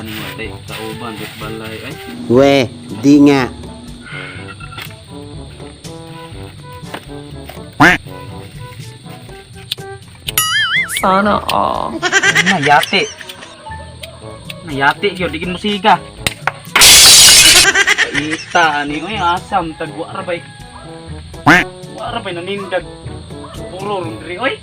Kan matay kauban di balay ay. Weh, di nga. Sana all. Nayati. Nayati gyud digin musika. Ita ani oy asam tagwa ra bay. Wa ra bay nanindag. Puro diri oy.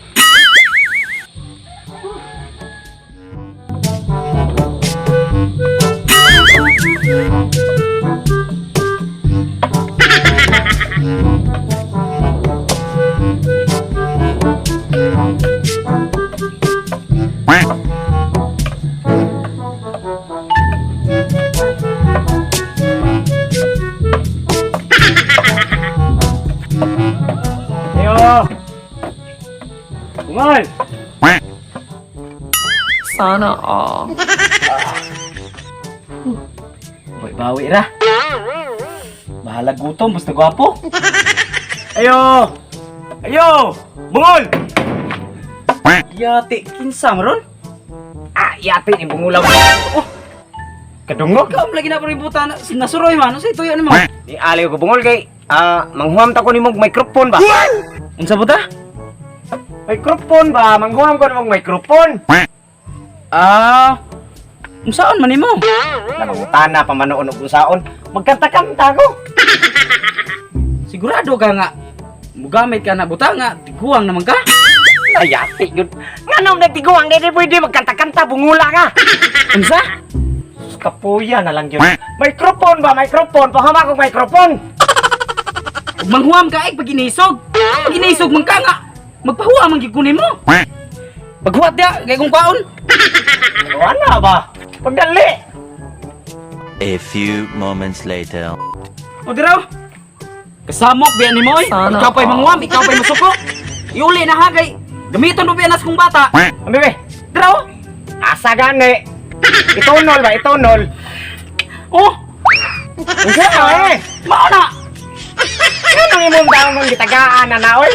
Ayo. Bungol. Sana all. Bawi ra. Bahala gutom basta gwapo. Ayo. Ayo. Bungol. Yati kinsa maron? Yati ni bungulaw. Oh. Kadungog. Kam lagi na paributan nasuroy man sa tuyo nimo. Di aliw ko bungol kay manghuam ta ko nimog microphone ba? Unsa ba ta? Microphone ba? Manghuam ko nimog microphone. Unsaon man nimo? Namangutana pa manoon og usaon. Magkanta-kanta ko. Sigurado ka nga mugamit ka na butanga, tiguang naman ka. Ayati yun. Nganong nagtiguang di pwede magkanta-kanta bungula ka. Unsa? Kapuya na lang yun. Microphone ba? Microphone. Pahama ko microphone. Ug manghuam ka ay paginisog. Paginisog man ka nga. Magpahuwa man gyud kunin mo. Paghuwat dia kay kung kaon. Ano ba? Pagdali. A few moments later. O diraw. Kasamok biya ni Moy. Sana Ikaw pa'y all. manghuam, ikaw pa'y masuko. Iuli na hagay. Gamiton mo biya nas kong bata. Ambibi. Diraw. Asa gani. Itunol ba? Itunol. Oh, Unsa ka eh? mao na. Anong imong daw mong gitagaan na oy?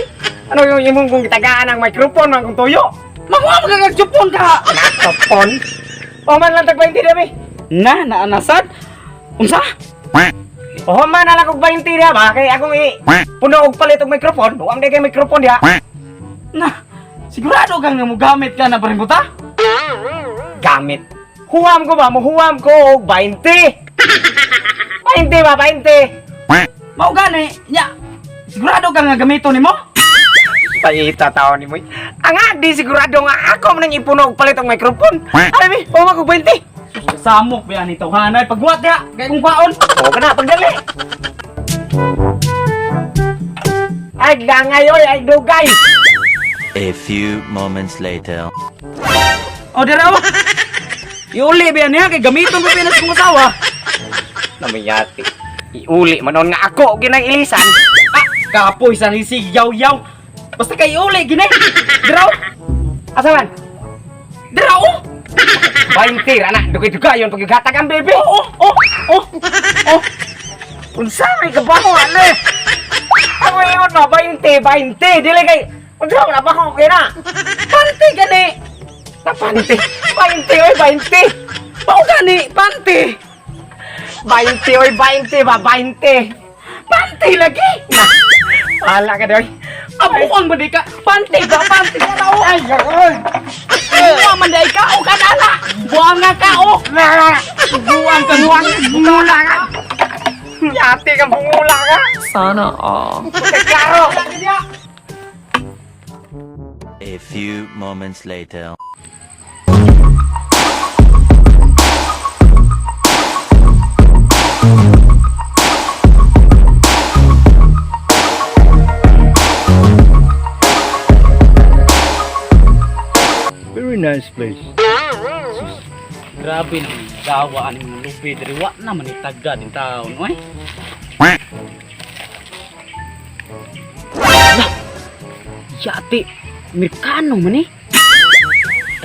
Ano yung imong kong gitagaan ang microphone man kung tuyo? Manghuam ka kagjupon ka. Microphone? Paman lang tag-20 dami. Na, naanasad. Unsa? Paman na lang kog 20 diha ba? Kay akong puno og palit og microphone. Duang di kay microphone diha. Na, sigurado kang nga mugamit ka na parimbuta? Gamit. Huwam ko ba? Muhuwam ko og 20. 20 ba? 20. Mao gani, nya. Sigurado kang nga gamiton nimo? Paita taon ni mo. Ang adi sigurado nga ako man ipuno og palit og microphone. Ay mi, paman kog 20. Samok biya ni tawhanay pagbuhat dia kay kung kaon. O kana pagdali. Ay gangay oy, ay dugay. A few moments later. O diraw. Iuli biya niya kay gamiton ko pinas kong asawa. Namayati. Iuli manon nga ako ginang ilisan. Kapoy sa nisig yaw-yaw. Basta kay iuli gini. Diraw. Asa man? Diraw. 20 anak dugay-dugay yon paggatag ang bebe. Oh. Unsa may kabaho ale? Ako ingon na 20 dili kay unsa na ba ko kina? Panti gani. Napante. 20 oy 20. Mao gani, panti. 20 oy 20 ba 20. Panti lagi. Ala ka doy. Abuang ba di ka? Panti ba? Panti ka na o. Ay oy. Buang man day ka o kanala. Buang nga ka o. Buang ka buang. Bungula ka. Yati ka bungula ka. Sana all. Klaro. A few moments later. Very nice place. Grabe ni gawa ani mo lupi diri wa na man itagda din taon oy. Yati Amerikano man eh.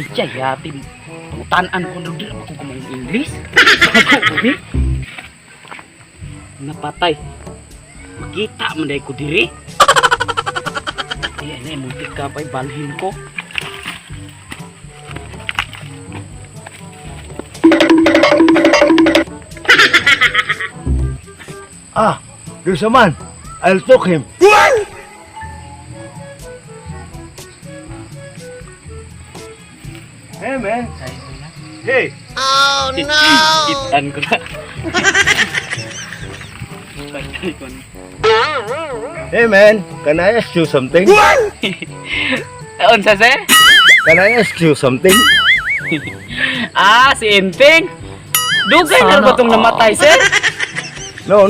Ay yati pangutanan ko na diri ako gumang English. Ako ni napatay. Makita man day ko diri. Ay ay mo ka pa'y balhin ko. Ah, there's a man. I'll talk him. Hey, man. Hey. Itan ko na. Patay ko na. Hey, man. Can I ask you something? Unsa sir? Can I ask you something? Ah, si Inting. Dugay na Sana ba itong all. namatay, sir? No.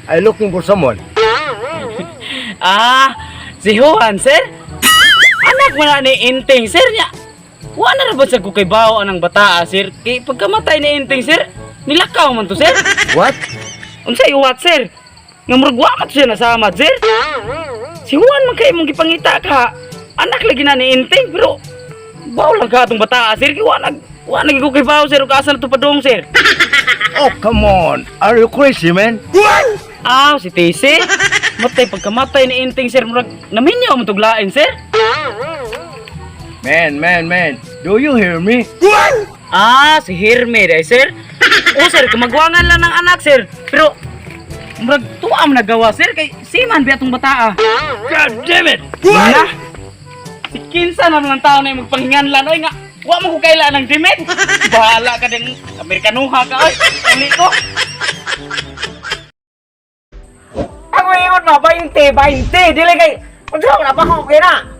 I'm looking for someone. Ah, si Juan, sir? Anak mo na ni Inting, sir niya. Wala na ba sa kukaybaw anang bataa, sir? Kay pagkamatay ni Inting, sir, nilakaw man to, sir. What? Unsay what, sir? Nga murag wa man to siya nasamad, sir. Si Juan man kay mong gipangita ka. Anak lagi na ni Inting, pero baw lang ka atong bataa, sir. Kay wa nag kukaybaw, sir. Ug asa na to padong, sir? Oh, come on. Are you crazy, man? Ah, si Tese. Matay pagkamatay ni Inting, sir. Murag naminyaw mo tuglain, sir. Man. Do you hear me? Ah, si Herme, dahil, sir. O, sir, kumagwangan lang ng anak, sir. Pero, murag tuwa mo nagawa, sir. Kay siman ba itong bataa? God damn it! Na? Si Kinsa naman ng tao na yung magpanghingan lang. Oy, nga, wa mo ko kaila ng dimit. Bahala ka din. Amerikanuha ka, oy. Uli ko. Ako ingon na 20. Dili kay. Unsa man na pa ko kay na?